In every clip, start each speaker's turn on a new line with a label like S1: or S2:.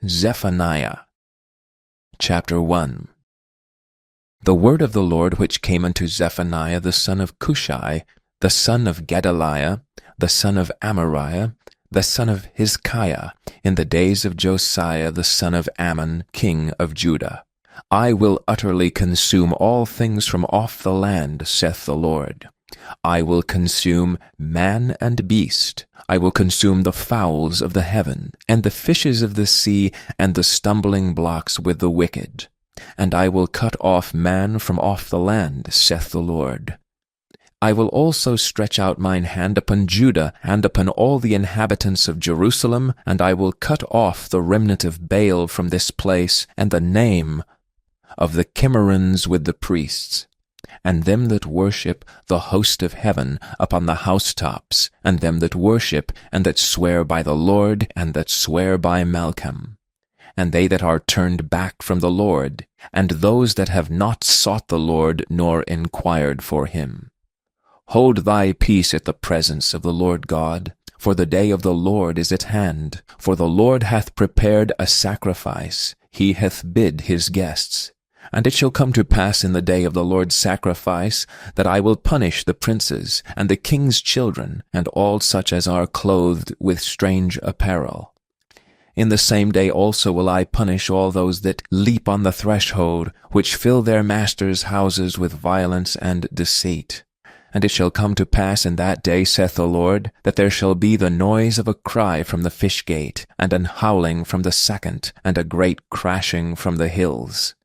S1: Zephaniah. Chapter 1. The word of the Lord which came unto Zephaniah the son of Cushi, the son of Gedaliah, the son of Amariah, the son of Hizkiah, in the days of Josiah the son of Ammon, king of Judah. I will utterly consume all things from off the land, saith the Lord. I will consume man and beast. I will consume the fowls of the heaven, and the fishes of the sea, and the stumbling blocks with the wicked. And I will cut off man from off the land, saith the Lord. I will also stretch out mine hand upon Judah, and upon all the inhabitants of Jerusalem, and I will cut off the remnant of Baal from this place, and the name of the Chimerans with the priests, and them that worship the host of heaven upon the housetops, and them that worship, and that swear by the Lord, and that swear by Malcham, and they that are turned back from the Lord, and those that have not sought the Lord, nor inquired for him. Hold thy peace at the presence of the Lord God, for the day of the Lord is at hand. For the Lord hath prepared a sacrifice, he hath bid his guests. And it shall come to pass in the day of the Lord's sacrifice, that I will punish the princes, and the king's children, and all such as are clothed with strange apparel. In the same day also will I punish all those that leap on the threshold, which fill their masters' houses with violence and deceit. And it shall come to pass in that day, saith the Lord, that there shall be the noise of a cry from the fish gate, and an howling from the second, and a great crashing from the hills.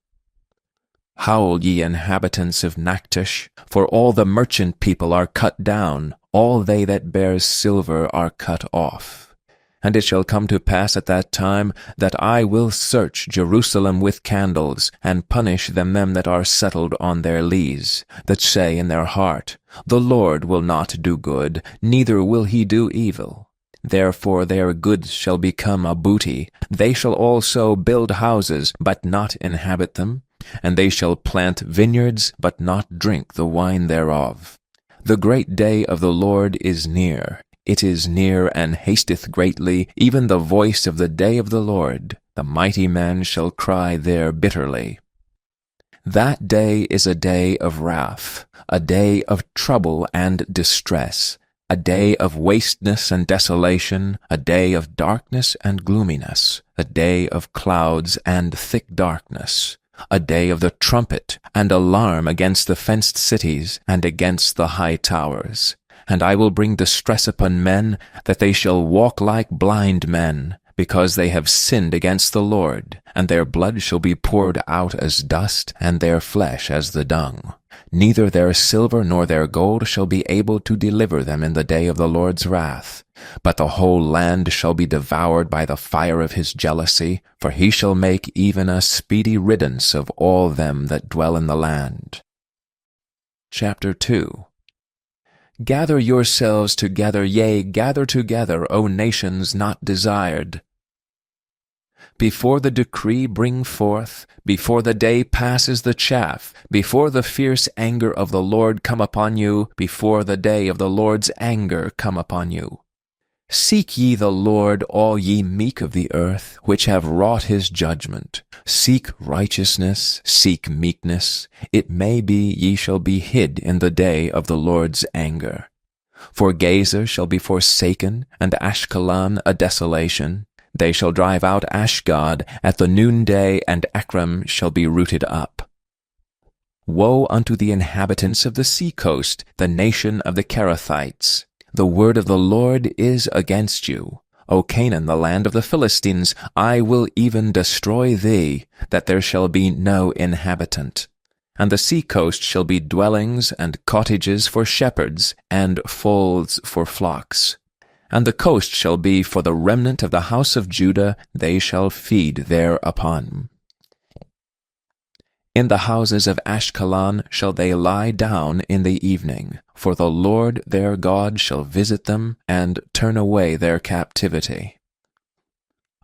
S1: Howl, ye inhabitants of Nachtosh, for all the merchant people are cut down, all they that bear silver are cut off. And it shall come to pass at that time that I will search Jerusalem with candles, and punish them that are settled on their lees, that say in their heart, The Lord will not do good, neither will he do evil. Therefore their goods shall become a booty. They shall also build houses, but not inhabit them. And they shall plant vineyards, but not drink the wine thereof. The great day of the Lord is near. It is near and hasteth greatly, even the voice of the day of the Lord. The mighty man shall cry there bitterly. That day is a day of wrath, a day of trouble and distress, a day of wasteness and desolation, a day of darkness and gloominess, a day of clouds and thick darkness, a day of the trumpet and alarm against the fenced cities and against the high towers. And I will bring distress upon men, that they shall walk like blind men, because they have sinned against the Lord, and their blood shall be poured out as dust, and their flesh as the dung. Neither their silver nor their gold shall be able to deliver them in the day of the Lord's wrath. But the whole land shall be devoured by the fire of his jealousy, for he shall make even a speedy riddance of all them that dwell in the land. Chapter 2. Gather yourselves together, yea, gather together, O nations not desired. Before the decree bring forth, before the day passes the chaff, before the fierce anger of the Lord come upon you, before the day of the Lord's anger come upon you. Seek ye the Lord, all ye meek of the earth, which have wrought his judgment. Seek righteousness, seek meekness. It may be ye shall be hid in the day of the Lord's anger. For Gazer shall be forsaken, and Ashkelon a desolation. They shall drive out Ashdod at the noonday, and Ekron shall be rooted up. Woe unto the inhabitants of the sea coast, the nation of the Kerethites! The word of the Lord is against you. O Canaan, the land of the Philistines, I will even destroy thee, that there shall be no inhabitant. And the sea coast shall be dwellings and cottages for shepherds, and folds for flocks. And the coast shall be for the remnant of the house of Judah, they shall feed thereupon. In the houses of Ashkelon shall they lie down in the evening, for the Lord their God shall visit them, and turn away their captivity.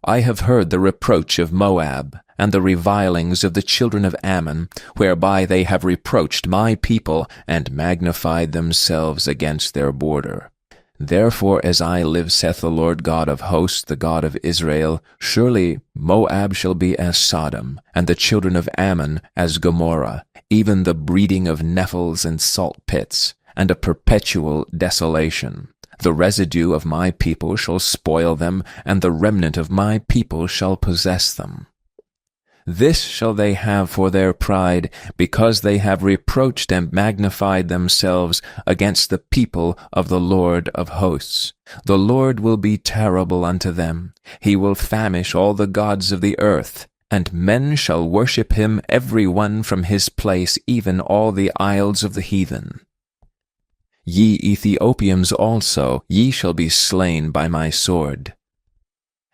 S1: I have heard the reproach of Moab, and the revilings of the children of Ammon, whereby they have reproached my people, and magnified themselves against their border. Therefore, as I live, saith the Lord God of hosts, the God of Israel, surely Moab shall be as Sodom, and the children of Ammon as Gomorrah, even the breeding of Nephils and salt pits, and a perpetual desolation. The residue of my people shall spoil them, and the remnant of my people shall possess them. This shall they have for their pride, because they have reproached and magnified themselves against the people of the Lord of hosts. The Lord will be terrible unto them. He will famish all the gods of the earth, and men shall worship him every one from his place, even all the isles of the heathen. Ye Ethiopians also, ye shall be slain by my sword.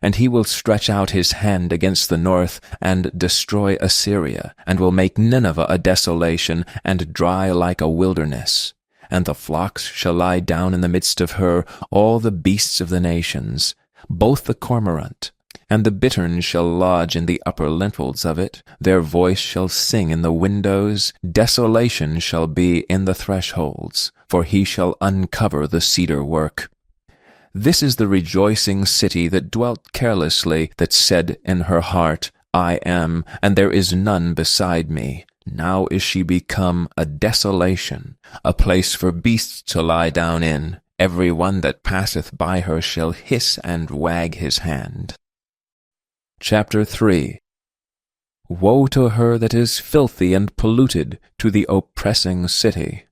S1: And he will stretch out his hand against the north, and destroy Assyria, and will make Nineveh a desolation, and dry like a wilderness. And the flocks shall lie down in the midst of her, all the beasts of the nations, both the cormorant, and the bittern shall lodge in the upper lintels of it. Their voice shall sing in the windows, desolation shall be in the thresholds, for he shall uncover the cedar work. This is the rejoicing city that dwelt carelessly, that said in her heart, I am, and there is none beside me. Now is she become a desolation, a place for beasts to lie down in. Every one that passeth by her shall hiss and wag his hand. Chapter 3. Woe to her that is filthy and polluted, to the oppressing city!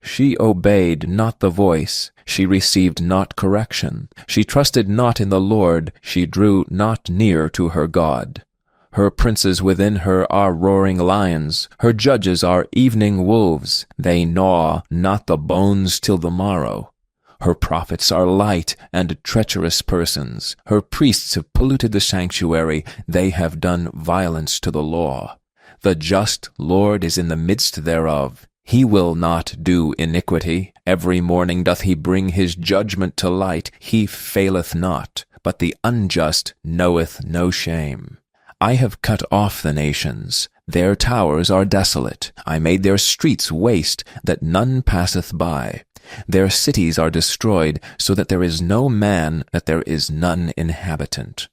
S1: She obeyed not the voice, she received not correction. She trusted not in the Lord, she drew not near to her God. Her princes within her are roaring lions, her judges are evening wolves. They gnaw not the bones till the morrow. Her prophets are light and treacherous persons. Her priests have polluted the sanctuary, they have done violence to the law. The just Lord is in the midst thereof. He will not do iniquity. Every morning doth he bring his judgment to light. He faileth not, but the unjust knoweth no shame. I have cut off the nations. Their towers are desolate. I made their streets waste, that none passeth by. Their cities are destroyed, so that there is no man, that there is none inhabitant.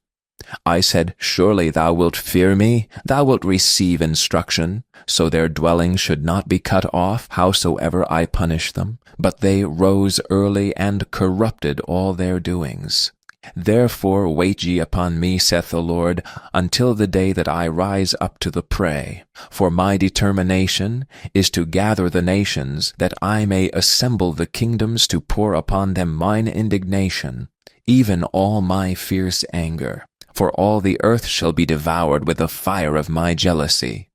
S1: I said, surely thou wilt fear me, thou wilt receive instruction, so their dwelling should not be cut off, howsoever I punish them. But they rose early and corrupted all their doings. Therefore wait ye upon me, saith the Lord, until the day that I rise up to the prey. For my determination is to gather the nations, that I may assemble the kingdoms to pour upon them mine indignation, even all my fierce anger. For all the earth shall be devoured with the fire of my jealousy.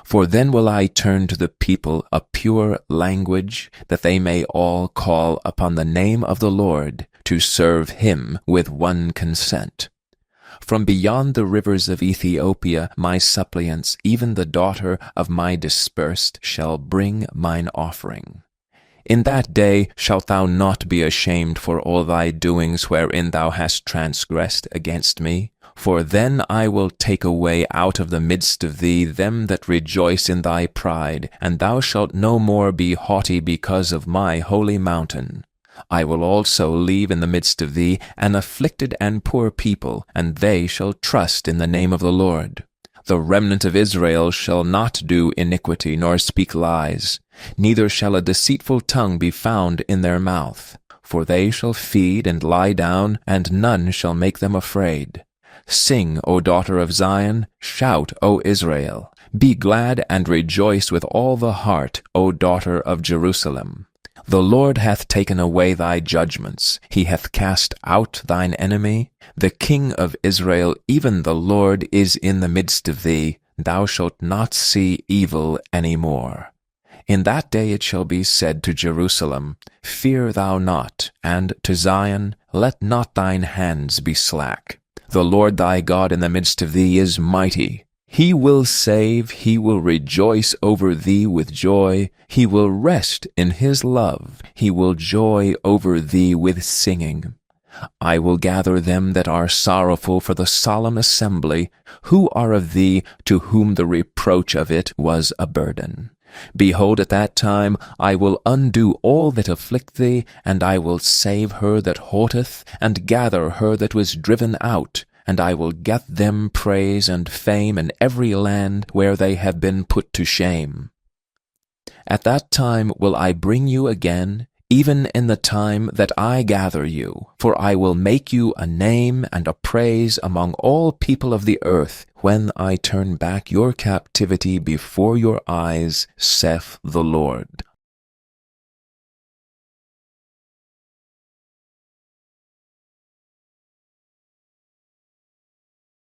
S1: For then will I turn to the people a pure language, that they may all call upon the name of the Lord, to serve him with one consent. From beyond the rivers of Ethiopia my suppliants, even the daughter of my dispersed, shall bring mine offering. In that day shalt thou not be ashamed for all thy doings wherein thou hast transgressed against me. For then I will take away out of the midst of thee them that rejoice in thy pride, and thou shalt no more be haughty because of my holy mountain. I will also leave in the midst of thee an afflicted and poor people, and they shall trust in the name of the Lord. The remnant of Israel shall not do iniquity nor speak lies, neither shall a deceitful tongue be found in their mouth. For they shall feed and lie down, and none shall make them afraid. Sing, O daughter of Zion, shout, O Israel. Be glad and rejoice with all the heart, O daughter of Jerusalem. The Lord hath taken away thy judgments, he hath cast out thine enemy. The King of Israel, even the Lord, is in the midst of thee. Thou shalt not see evil any more. In that day it shall be said to Jerusalem, Fear thou not, and to Zion, Let not thine hands be slack. The Lord thy God in the midst of thee is mighty. He will save, he will rejoice over thee with joy. He will rest in his love. He will joy over thee with singing. I will gather them that are sorrowful for the solemn assembly, who are of thee, to whom the reproach of it was a burden. Behold, at that time I will undo all that afflict thee, and I will save her that haughteth, and gather her that was driven out, and I will get them praise and fame in every land where they have been put to shame. At that time will I bring you again, even in the time that I gather you, for I will make you a name and a praise among all people of the earth, when I turn back your captivity before your eyes, saith the Lord.